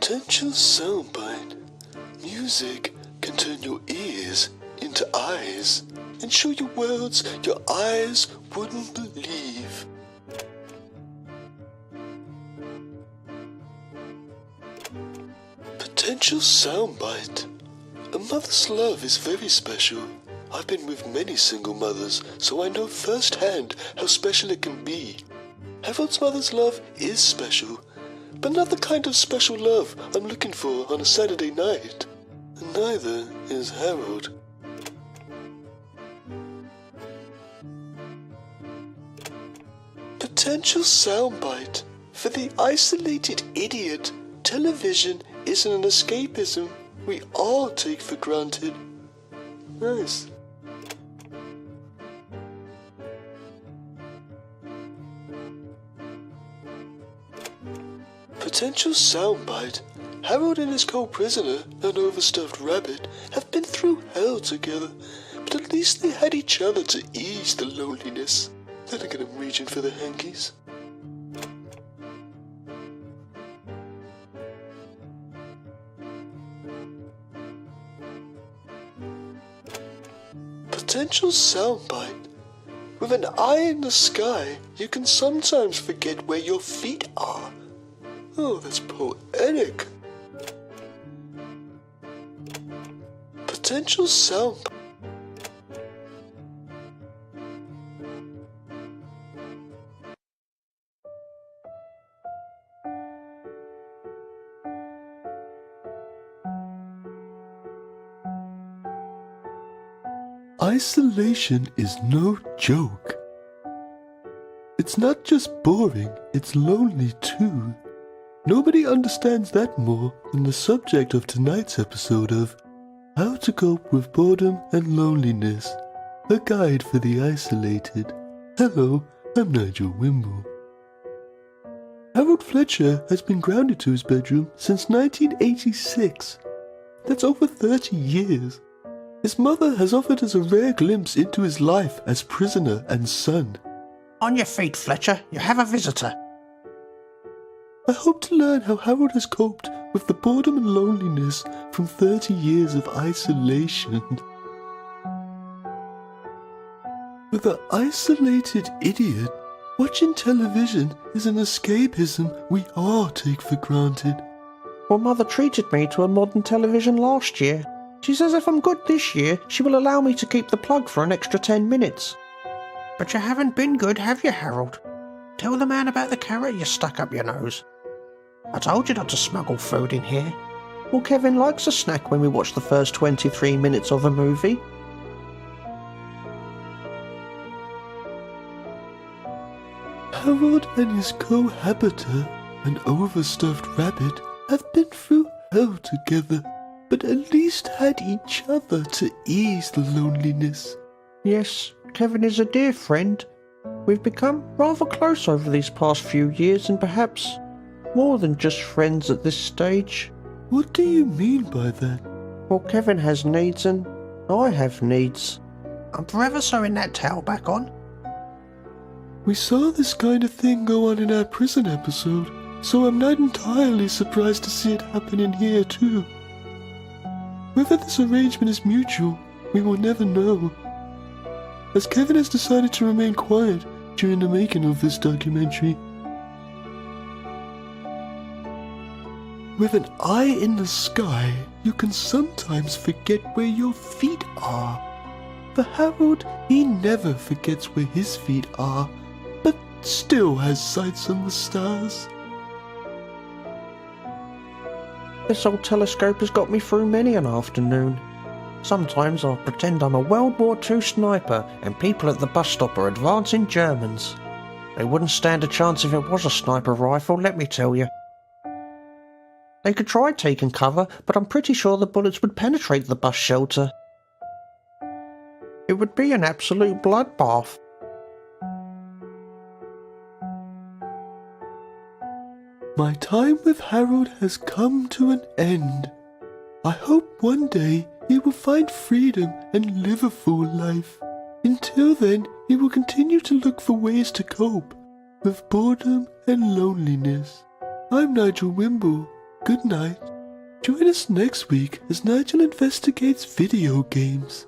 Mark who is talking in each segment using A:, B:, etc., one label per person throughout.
A: Potential soundbite. Music can turn your ears into eyes and show you worlds your eyes wouldn't believe. Potential soundbite. A mother's love is very special. I've been with many single mothers, so I know firsthand how special it can be. Harold's mother's love is special, but not the kind of special love I'm looking for on a Saturday night. And neither is Harold. Potential soundbite. For the isolated idiot, television isn't an escapism we all take for granted. Nice. Potential soundbite. Harold and his co-prisoner, an overstuffed rabbit, have been through hell together, but at least they had each other to ease the loneliness. Then again, I'm reaching for the hankies. Potential soundbite. With an eye in the sky, you can sometimes forget where your feet are. Oh, that's poetic. Potential soundbite. Isolation is no joke. It's not just boring, it's lonely too. Nobody understands that more than the subject of tonight's episode of How to Cope with Boredom and Loneliness, a guide for the isolated. Hello, I'm Nigel Wimble. Harold Fletcher has been grounded to his bedroom since 1986. That's over 30 years. His mother has offered us a rare glimpse into his life as prisoner and son.
B: On your feet, Fletcher. You have a visitor.
A: I hope to learn how Harold has coped with the boredom and loneliness from 30 years of isolation. With the isolated idiot, watching television is an escapism we all take for granted.
B: Well, Mother treated me to a modern television last year. She says if I'm good this year, she will allow me to keep the plug for an extra 10 minutes. But you haven't been good, have you, Harold? Tell the man about the carrot you stuck up your nose. I told you not to smuggle food in here. Well, Kevin likes a snack when we watch the first 23 minutes of a movie.
A: Harold and his cohabiter, an overstuffed rabbit, have been through hell together, but at least had each other to ease the loneliness.
B: Yes, Kevin is a dear friend. We've become rather close over these past few years and perhaps more than just friends at this stage.
A: What do you mean by that?
B: Well, Kevin has needs and I have needs. I'm forever sewing that towel back on.
A: We saw this kind of thing go on in our prison episode, so I'm not entirely surprised to see it happen in here too. Whether this arrangement is mutual, we will never know, as Kevin has decided to remain quiet during the making of this documentary. With an eye in the sky, you can sometimes forget where your feet are. For Harold, he never forgets where his feet are, but still has sights on the stars.
B: This old telescope has got me through many an afternoon. Sometimes I pretend I'm a World War II sniper and people at the bus stop are advancing Germans. They wouldn't stand a chance if it was a sniper rifle, let me tell you. They could try taking cover, but I'm pretty sure the bullets would penetrate the bus shelter. It would be an absolute bloodbath.
A: My time with Harold has come to an end. I hope one day he will find freedom and live a full life. Until then, he will continue to look for ways to cope with boredom and loneliness. I'm Nigel Wimble, Good night. Join us next week as Nigel investigates video games.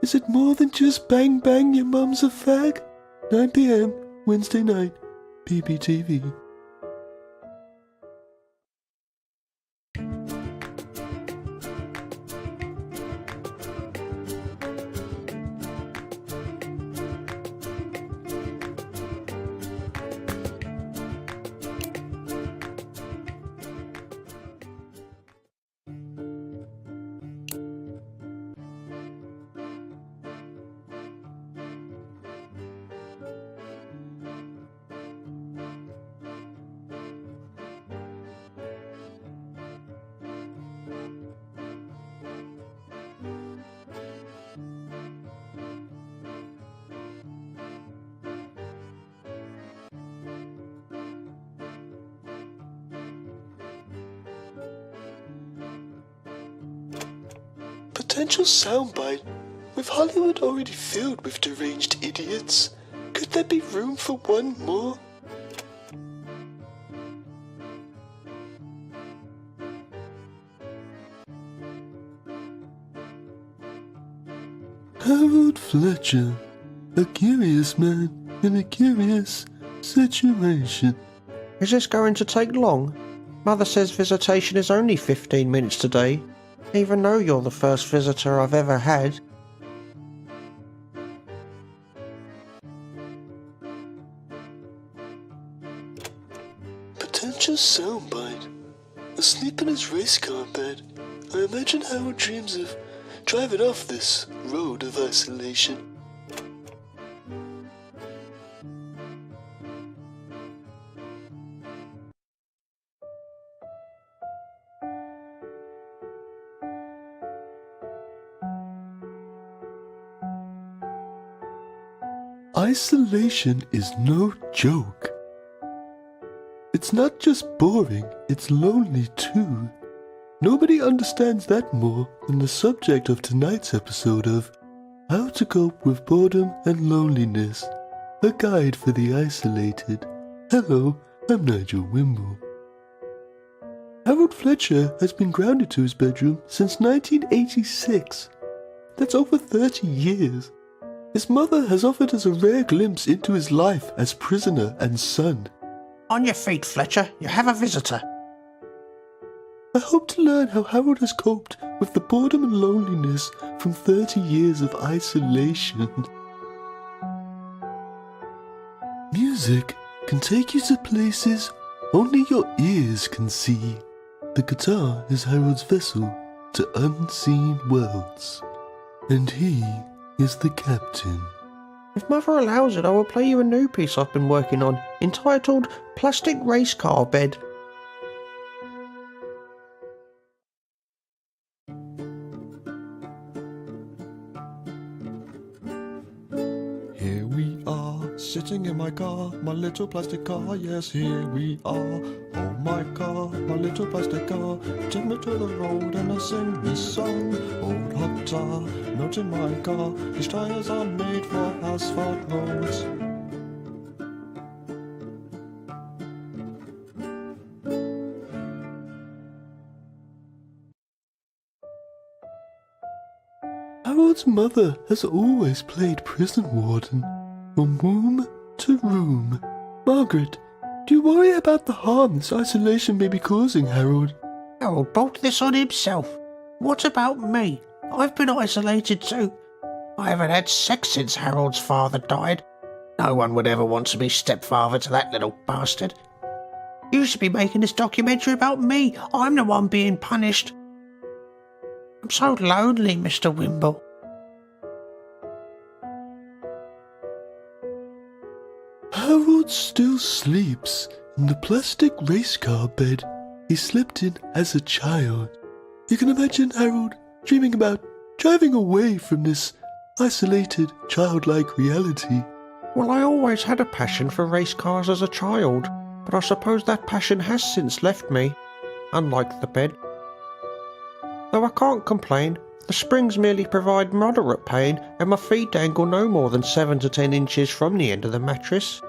A: Is it more than just bang bang your mum's a fag? 9 p.m. Wednesday night. PBTV. Potential soundbite. With Hollywood already filled with deranged idiots, could there be room for one more? Harold Fletcher, a curious man in a curious situation.
B: Is this going to take long? Mother says visitation is only 15 minutes today, even though you're the first visitor I've ever had.
A: Potential soundbite. Asleep in his race car bed, I imagine Harold dreams of driving off this road of isolation. Isolation is no joke. It's not just boring, it's lonely too. Nobody understands that more than the subject of tonight's episode of How to Cope with Boredom and Loneliness, a guide for the isolated. Hello, I'm Nigel Wimble. Harold Fletcher has been grounded to his bedroom since 1986. That's over 30 years. His mother has offered us a rare glimpse into his life as prisoner and son.
B: On your feet, Fletcher, you have a visitor.
A: I hope to learn how Harold has coped with the boredom and loneliness from 30 years of isolation. Music can take you to places only your ears can see. The guitar is Harold's vessel to unseen worlds, and he is the captain.
B: If Mother allows it, I will play you a new piece I've been working on, entitled Plastic Race Car Bed.
A: Here we are, sitting in my car, my little plastic car, yes, here we are. Oh my car, my little plastic car, take me to the road and I sing this song. Old hot tar, note in my car, these tires are made for asphalt roads. Harold's mother has always played prison warden, from womb to room. Margaret, do you worry about the harm this isolation may be causing Harold?
B: Harold brought this on himself. What about me? I've been isolated too. I haven't had sex since Harold's father died. No one would ever want to be stepfather to that little bastard. You should be making this documentary about me. I'm the one being punished. I'm so lonely, Mr. Wimble.
A: Harold still sleeps in the plastic race car bed he slept in as a child. You can imagine Harold dreaming about driving away from this isolated, childlike reality.
B: Well, I always had a passion for race cars as a child, but I suppose that passion has since left me, unlike the bed. Though I can't complain, the springs merely provide moderate pain and my feet dangle no more than 7 to 10 inches from the end of the mattress.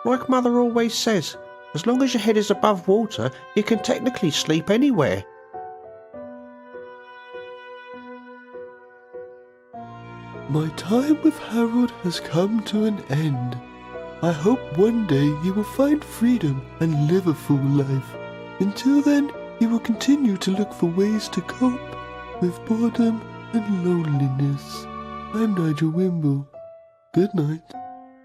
B: Like Mother always says, As long as your head is above water, you can technically sleep anywhere.
A: My time with Harold has come to an end. I hope one day he will find freedom and live a full life. Until then, he will continue to look for ways to cope with boredom and loneliness. I'm Nigel Wimble. Good night.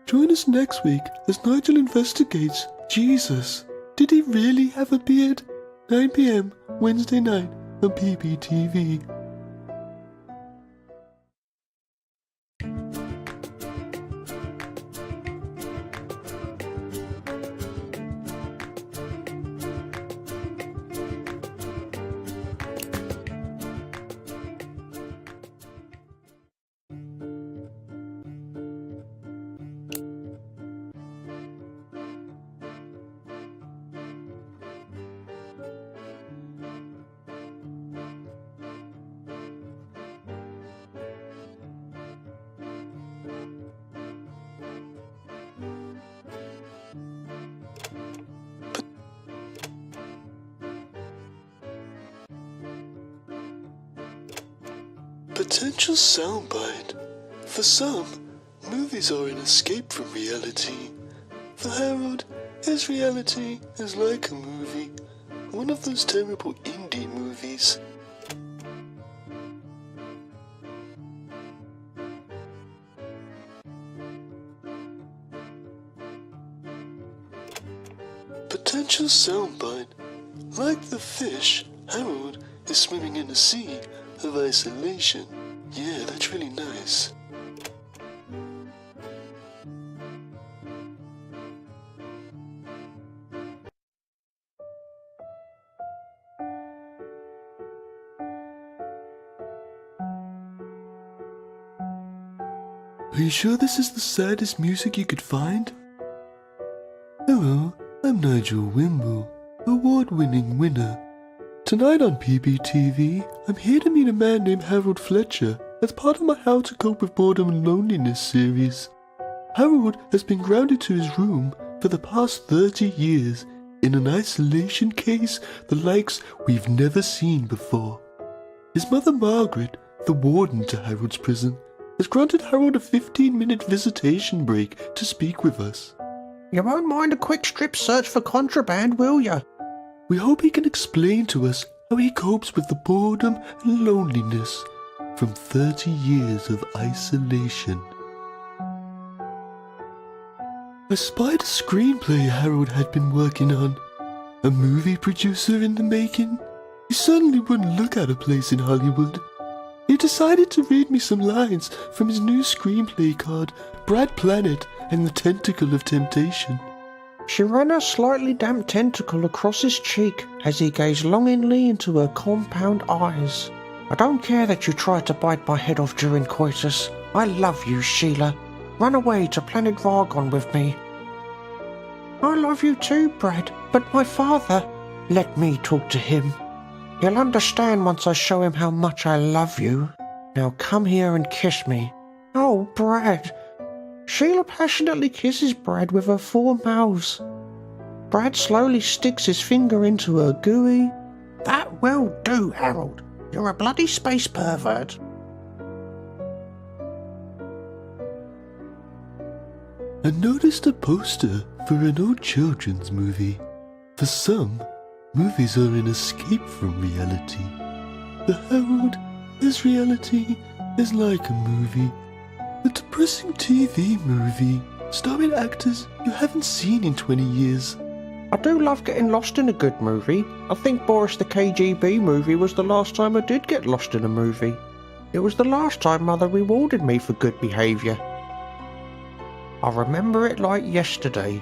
A: Join us next week as Nigel investigates Jesus. Did he really have a beard? 9 p.m. Wednesday night on PBTV. Potential soundbite. For some, movies are an escape from reality. For Harold, his reality is like a movie. One of those terrible indie movies. Potential soundbite. Like the fish, Harold is swimming in a sea of isolation. Yeah, that's really nice. Are you sure this is the saddest music you could find? Hello, I'm Nigel Wimble, award-winning winner. Tonight on PBTV, I'm here to meet a man named Harold Fletcher as part of my How to Cope with Boredom and Loneliness series. Harold has been grounded to his room for the past 30 years in an isolation case the likes we've never seen before. His mother Margaret, the warden to Harold's prison, has granted Harold a 15-minute visitation break to speak with us.
B: You won't mind a quick strip search for contraband, will ya?
A: We hope he can explain to us how he copes with the boredom and loneliness from 30 years of isolation. I spied a screenplay Harold had been working on. A movie producer in the making. He certainly wouldn't look at a place in Hollywood. He decided to read me some lines from his new screenplay called Brad Planet and the Tentacle of Temptation.
B: She ran her slightly damp tentacle across his cheek as he gazed longingly into her compound eyes. I don't care that you tried to bite my head off during coitus. I love you, Sheila. Run away to planet Vargon with me. I love you too, Brad, but my father... Let me talk to him. He'll understand once I show him how much I love you. Now come here and kiss me. Oh, Brad... Sheila passionately kisses Brad with her 4 mouths. Brad slowly sticks his finger into her gooey. That will do, Harold. You're a bloody space pervert.
A: I noticed a poster for an old children's movie. For some, movies are an escape from reality. For Harold, his reality is like a movie. A depressing TV movie, starring actors you haven't seen in 20 years.
B: I do love getting lost in a good movie. I think Boris the KGB movie was the last time I did get lost in a movie. It was the last time Mother rewarded me for good behaviour. I remember it like yesterday.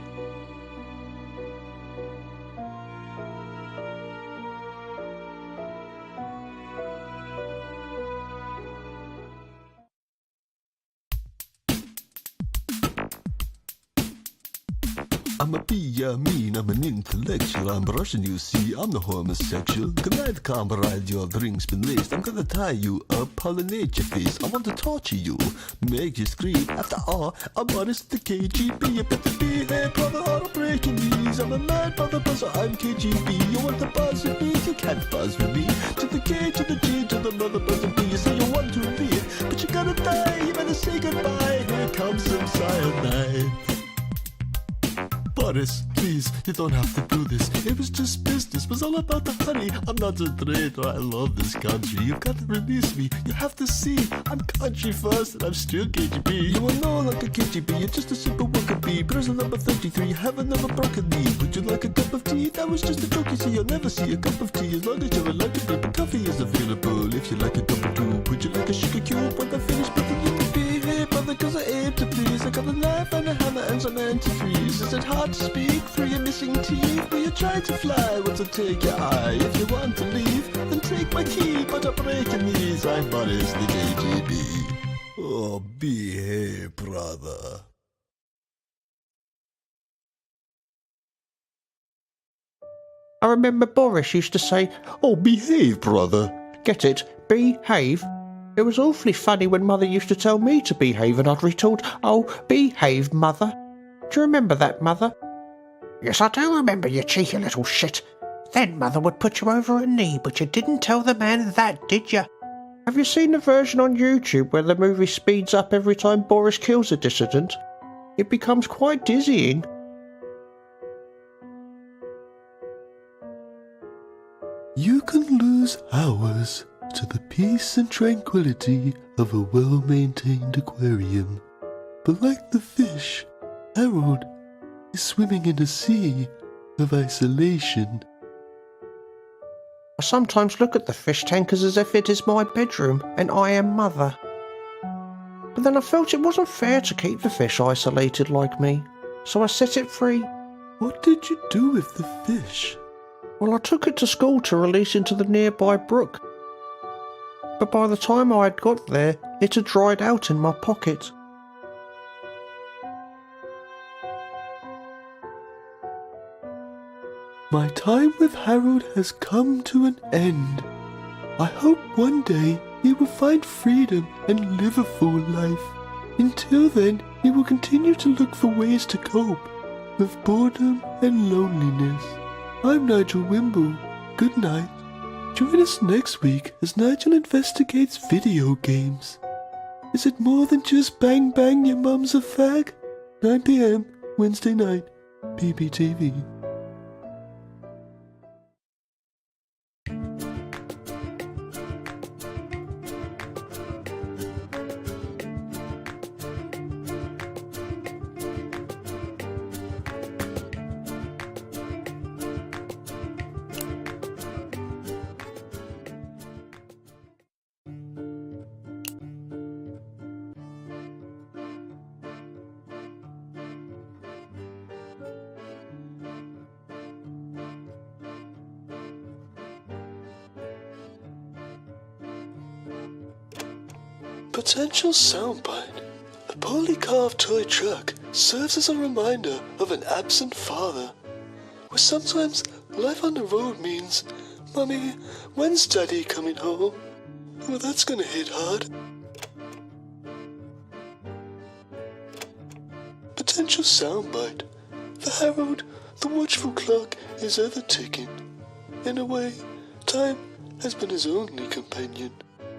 A: I'm a mean, I'm an intellectual. I'm Russian, you see, I'm the homosexual. Good night, comrade, your drink's been laced. I'm gonna tie you up, pollinate your face. I want to torture you, make you scream. After all, I'm honest, the KGB. You better behave, brother, or I'm breaking these. I'm a mad mother buzzer, I'm KGB. You want to buzz with me? You can't buzz with me. To the K, to the G, to the mother buzzer B. You say you want to live, but you gotta die. You better say goodbye. Here comes some cyanide. Boris, please, you don't have to do this. It was just business, it was all about the honey. I'm not a traitor, I love this country. You've got to release me, you have to see. I'm country first and I'm still KGB. You are no longer KGB, you're just a simple worker bee. Person number 33, you haven't never broken knee. Would you like a cup of tea? That was just a joke, you see. You'll never see a cup of tea as long as you're alive today. But coffee is available if you like a cup of two. Would you like a sugar cube? When I finish, brother, you can be here, brother, cause I aim to please. I got a knife and a hammer and some antifreeze. Is it hard to speak through your missing teeth? Will you try to fly? What's to take your eye? If you want to leave, then take my key. But I'm breaking these. I'm Boris the KGB. Oh, behave, brother.
B: I remember Boris used to say,
A: Oh, behave, brother.
B: get it, behave. It was awfully funny when Mother used to tell me to behave and I'd retort, oh, behave, Mother. Do you remember that, Mother? Yes, I do remember, you cheeky little shit. Then Mother would put you over a knee, but you didn't tell the man that, did you? Have you seen the version on YouTube where the movie speeds up every time Boris kills a dissident? It becomes quite dizzying.
A: You can lose hours to the peace and tranquility of a well-maintained aquarium. But like the fish, Harold is swimming in a sea of isolation.
B: I sometimes look at the fish tankers as if it is my bedroom and I am Mother. But then I felt it wasn't fair to keep the fish isolated like me, so I set it free.
A: What did you do with the fish?
B: Well, I took it to school to release into the nearby brook. But by the time I had got there, it had dried out in my pocket.
A: My time with Harold has come to an end. I hope one day he will find freedom and live a full life. Until then, he will continue to look for ways to cope with boredom and loneliness. I'm Nigel Wimble. Good night. Join us next week as Nigel investigates video games. Is it more than just bang bang your mum's a fag? 9 p.m. Wednesday night. PBTV. Potential soundbite. A poorly carved toy truck serves as a reminder of an absent father. Where sometimes life on the road means, Mummy, when's Daddy coming home? Well, that's gonna hit hard. Potential soundbite. For Harold, the watchful clock is ever ticking. In a way, time has been his only companion.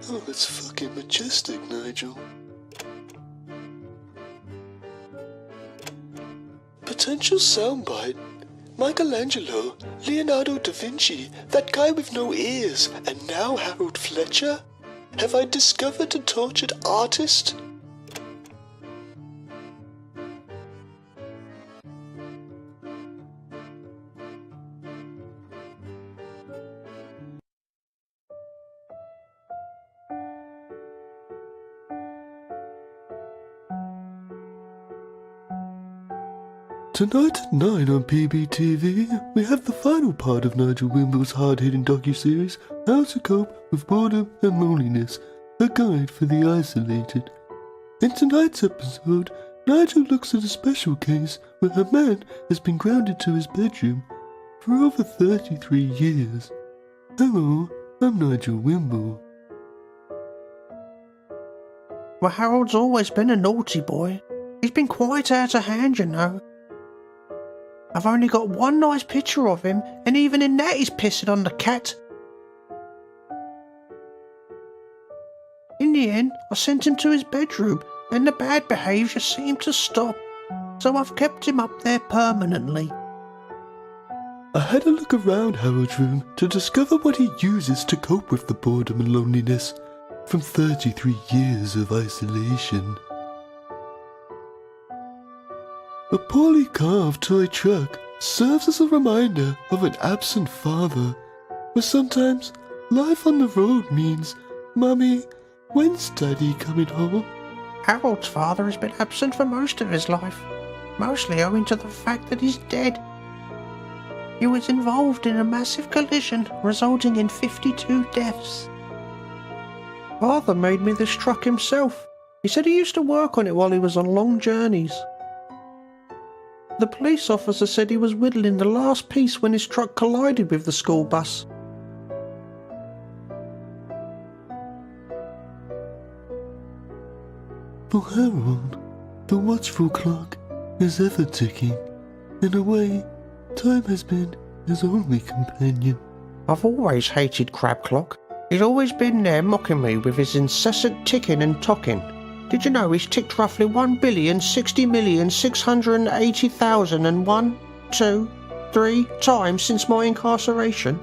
A: Oh, it's fucking majestic, Nigel. Potential soundbite. Michelangelo, Leonardo da Vinci, that guy with no ears, and now Harold Fletcher? Have I discovered a tortured artist? Tonight at 9 on PBTV, we have the final part of Nigel Wimble's hard-hitting docuseries, How to Cope with Boredom and Loneliness, a guide for the isolated. In tonight's episode, Nigel looks at a special case where a man has been grounded to his bedroom for over 33 years. Hello, I'm Nigel Wimble.
B: Well, Harold's always been a naughty boy. He's been quite out of hand, you know. I've only got one nice picture of him, and even in that he's pissing on the cat. In the end, I sent him to his bedroom, and the bad behaviour seemed to stop, so I've kept him up there permanently.
A: I had a look around Harold's room to discover what he uses to cope with the boredom and loneliness from 33 years of isolation. A poorly carved toy truck serves as a reminder of an absent father, where sometimes life on the road means, "Mummy, when's Daddy coming home?"
B: Harold's father has been absent for most of his life, mostly owing to the fact that he's dead. He was involved in a massive collision, resulting in 52 deaths. Father made me this truck himself. He said he used to work on it while he was on long journeys. The police officer said he was whittling the last piece when his truck collided with the school bus.
A: For Harold, the watchful clock is ever ticking. In a way, time has been his only companion.
B: I've always hated Crab Clock. He's always been there mocking me with his incessant ticking and tocking. Did you know he's ticked roughly 1,060,680,001, 2, 3 times since my incarceration?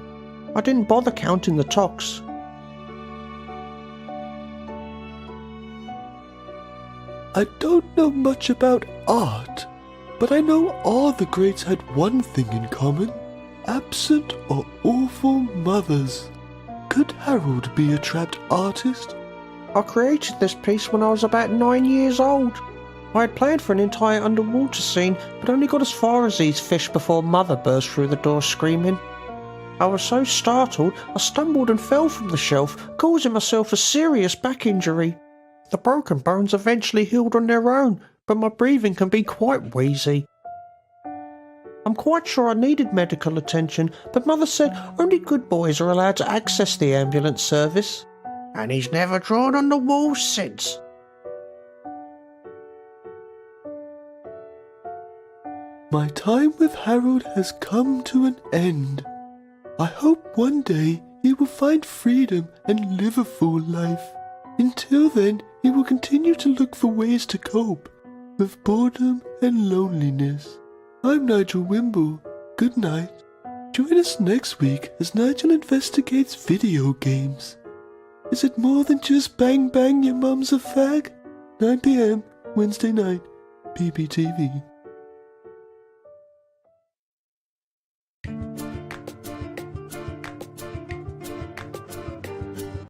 B: I didn't bother counting the tocks.
A: I don't know much about art, but I know all the greats had one thing in common: absent or awful mothers. Could Harold be a trapped artist?
B: I created this piece when I was about 9 years old. I had planned for an entire underwater scene, but only got as far as these fish before Mother burst through the door screaming. I was so startled, I stumbled and fell from the shelf, causing myself a serious back injury. The broken bones eventually healed on their own, but my breathing can be quite wheezy. I'm quite sure I needed medical attention, but Mother said only good boys are allowed to access the ambulance service. And he's never drawn on the wall since.
A: My time with Harold has come to an end. I hope one day he will find freedom and live a full life. Until then, he will continue to look for ways to cope with boredom and loneliness. I'm Nigel Wimble. Good night. Join us next week as Nigel investigates video games. Is it more than just bang bang your mum's a fag? 9 p.m. Wednesday night, BBTV.